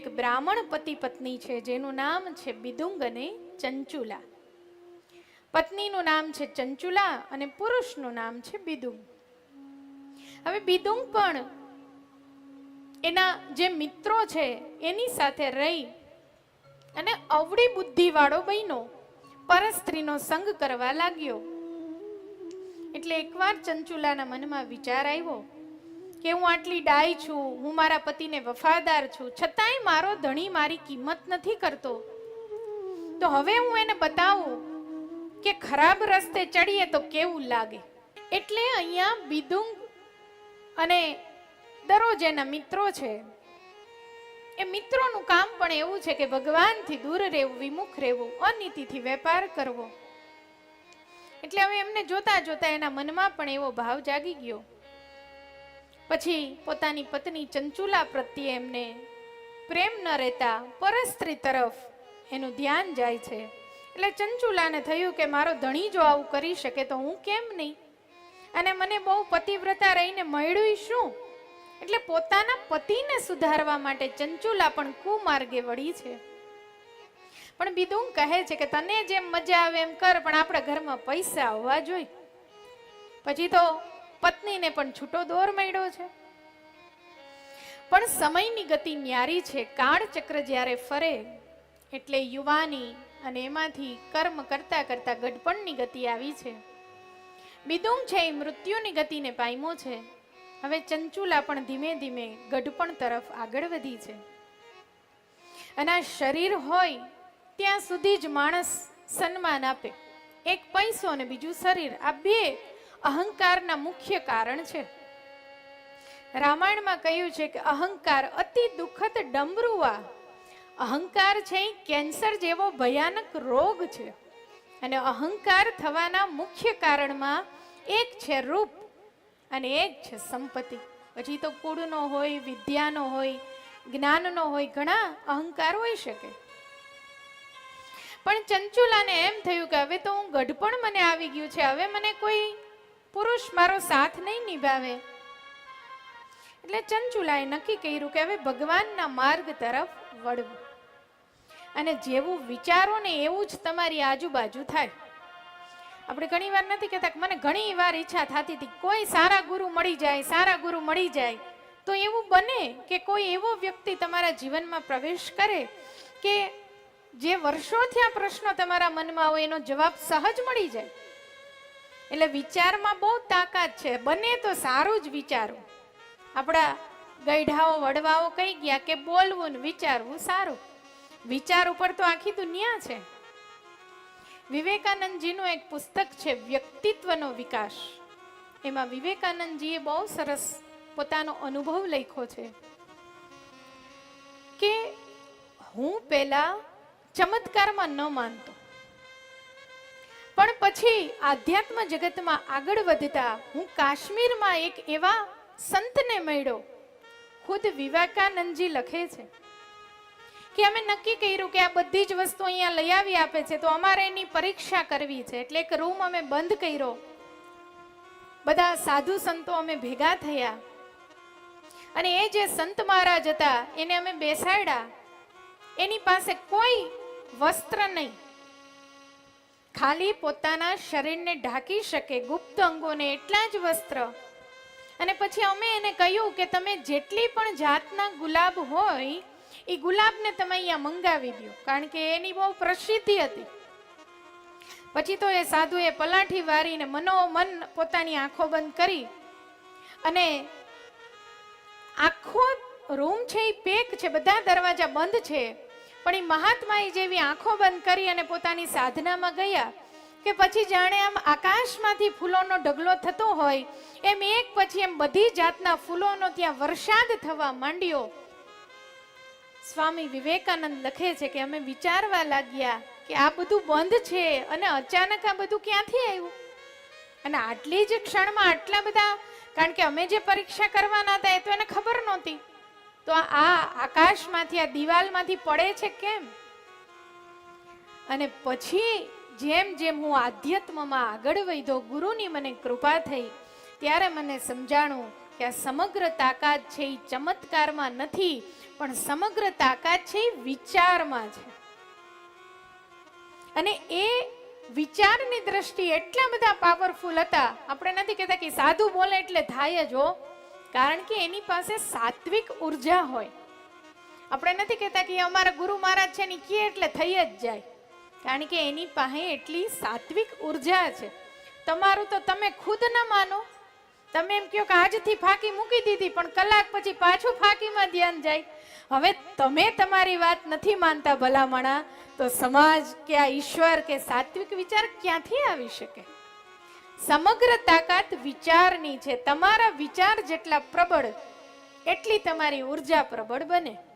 એક બ્રાહ્મણ પતિ પત્ની છે જેનું નામ છે બિદુંગ અને ચંચુલા. પત્નીનું નામ છે ચંચુલા અને પુરુષનું નામ છે બિદુંગ. હવે બિદુંગ પણ એના જે મિત્રો છે એની સાથે રહી અને અવળી બુદ્ધિ વાળો બન્યો, પરસ્ત્રીનો સંગ કરવા લાગ્યો. એટલે એકવાર ચંચુલાના મનમાં વિચાર આવ્યો કે હું આટલી ડાય છું, હું મારા પતિને વફાદાર છું, છતાંય મારો ધણી મારી કિંમત નથી કરતો, તો હવે હું એને બતાવું કે ખરાબ રસ્તે ચડીએ તો કેવું લાગે. એટલે અહીંયા બિદુંગ અને દરરોજ એના મિત્રો છે, એ મિત્રોનું કામ પણ એવું છે કે ભગવાનથી દૂર રહેવું, વિમુખ રહેવું, અનીતિથી વેપાર કરવો. એટલે હવે એમને જોતા જોતા એના મનમાં પણ એવો ભાવ જાગી ગયો. પછી પોતાની પત્ની ચંચુલા પ્રત્યે એમને પ્રેમ ન રહેતા પરસ્ત્રી તરફ એનું ધ્યાન જાય છે. એટલે ચંચુલાને થયું કે મારો ધણી જો આવું કરી શકે તો હું કેમ નહીં, અને મને બહુ પતિવ્રતા રહીને મળ્યું શું. એટલે પોતાના પતિને સુધારવા માટે ચંચુલા પણ કુમાર્ગે વળી છે. પણ બિદુંગ કહે છે કે તને જેમ મજા આવે એમ કર, પણ આપણા ઘરમાં પૈસા હોવા જોઈએ. પછી તો પત્નીને પણ છૂટો દોર મળ્યો છે. પણ સમયની ગતિ ન્યારી છે. કાળચક્ર જ્યારે ફરે એટલે યુવાની અને એમાંથી કર્મ કરતા કરતા ગઢપણની ગતિ આવી છે. બિદુંગ છે એ મૃત્યુની ગતિને પામ્યો છે. હવે ચંચુલા પણ ધીમે ધીમે ગઢપણ તરફ આગળ વધી છે. અને આ શરીર હોય ત્યાં સુધી જ માણસ સન્માન આપે. એક પૈસો અને બીજું શરીર, આ બે અહંકારના મુખ્ય કારણ છે. રામાયણમાં કહ્યું છે કે અહંકાર અતિ દુઃખદ ડમરુઆ. અહંકાર છે એ કેન્સર જેવો ભયાનક રોગ છે. અને અહંકાર થવાના મુખ્ય કારણમાં એક છે રૂપ અને એક છે સંપત્તિ. પછી તો કુળનો હોય, વિદ્યાનો હોય, જ્ઞાનનો હોય, ઘણા અહંકાર હોઈ શકે. પણ ચંચુલાને એમ થયું કે હવે તો હું ગઢપણ મને આવી ગયું છે, હવે મને કોઈ પુરુષ મારો સાથ નહીં નિભાવે. એટલે ચંચુલાએ નક્કી કર્યું કે હવે ભગવાનના માર્ગ તરફ વળવું. અને જેવું વિચારો ને એવું જ તમારી આજુબાજુ થાય. આપણે ઘણી વાર નથી કહેતા કે મને ઘણી વાર ઈચ્છા થતી હતી કોઈ સારા ગુરુ મળી જાય, સારા ગુરુ મળી જાય. તો એવું બને કે કોઈ એવો વ્યક્તિ તમારા જીવનમાં પ્રવેશ કરે કે જે વર્ષોથી આ પ્રશ્નો તમારા મનમાં હોય એનો જવાબ સહજ મળી જાય. એટલે વિચારમાં બહુ તાકાત છે. બને તો સારું જ વિચારવું. આપણા ગઈઢાઓ વડવાઓ કહી ગયા કે બોલવું ને વિચારવું સારું. વિચાર ઉપર તો આખી દુનિયા છે. વિવેકાનંદજીનું એક પુસ્તક છે વ્યક્તિત્વનો વિકાસ. એમાં વિવેકાનંદજીએ બહુ સરસ પોતાનો અનુભવ લખ્યો છે કે હું પહેલા ચમત્કારમાં ન માનતો, પણ પછી આધ્યાત્મ જગતમાં આગળ વધતા હું કાશ્મીરમાં એક એવા સંતને મળ્યો. ખુદ વિવેકાનંદજી લખે છે કે અમે નક્કી કર્યું કે આ બધી જ વસ્તુ અહીંયા લઈ આવી આપે છે તો અમારે એની પરીક્ષા કરવી છે. એટલે એક રૂમ અમે બંધ કર્યો, બધા સાધુ સંતો અમે ભેગા થયા અને એ જે સંત મહારાજ હતા એને અમે બેસાડ્યા. એની પાસે કોઈ વસ્ત્ર નહીં, ખાલી પોતાના શરીરને ઢાંકી શકે ગુપ્ત અંગોને એટલા જ વસ્ત્ર. અને પછી અમે એને કહ્યું કે તમે જેટલી પણ જાતના ગુલાબ હોય એ ગુલાબને તમે અહીંયા મંગાવી દો, કારણ કે એની બહુ પ્રસિદ્ધિ હતી. પછી તો એ સાધુએ પલાઠી વારીને મનોમન પોતાની આંખો બંધ કરી અને આખો રૂમ છે એ પેક છે, બધા દરવાજા બંધ છે, પણ એ મહાત્માએ જેવી આંખો બંધ કરી અને પોતાની સાધનામાં ગયા કે પછી જાણે આમ આકાશમાંથી ફૂલોનો ઢગલો થતો હોય એમ એક પછી એમ બધી જાતના ફૂલોનો ત્યાં વરસાદ થવા માંડ્યો. સ્વામી વિવેકાનંદ લખે છે કે અમે વિચારવા લાગ્યા કે આ બધું બંધ છે અને અચાનક આ બધું ક્યાંથી આવ્યું, અને આટલી જ ક્ષણમાં આટલા બધા, કારણ કે અમે જે પરીક્ષા કરવાના હતા એ તો એને ખબર નહોતી. તો આ આકાશમાંથી આ દિવાલમાંથી પડે છે કેમ? અને પછી જેમ જેમ હું આધ્યાત્મમાં આગળ વધ્યો, ગુરુની મને કૃપા થઈ, ત્યારે મને સમજાણું કે કે આ સમગ્ર તાકાત છે એ ચમત્કારમાં નથી, પણ સમગ્ર તાકાત છે એ વિચારમાં છે. અને એ વિચારની દ્રષ્ટિએ એટલા બધા પાવરફુલ હતા. આપણે નથી કહેતા કે સાધુ બોલે એટલે થાય જ હો, કારણ કે એની પાસે સાત્વિક ઉર્જા હોય. આપણે નથી કહેતા કે અમારા ગુરુ મહારાજ છે ને કહે એટલે થઈ જ જાય, કારણ કે એની પાસે એટલી સાત્વિક ઉર્જા છે. તમારું તો તમે ખુદ ન માનો, તમે એમ કહો કે આજથી ફાંકી મૂકી દીધી, પણ કલાક પછી પાછું ફાંકીમાં ધ્યાન જાય. હવે તમે તમારી વાત નથી માનતા ભલામણા, તો સમાજ કે આ ઈશ્વર કે સાત્વિક વિચાર ક્યાંથી આવી શકે? સમગ્ર તાકાત વિચારની છે. તમારા વિચાર જેટલા પ્રબળ એટલી તમારી ઉર્જા પ્રબળ બને.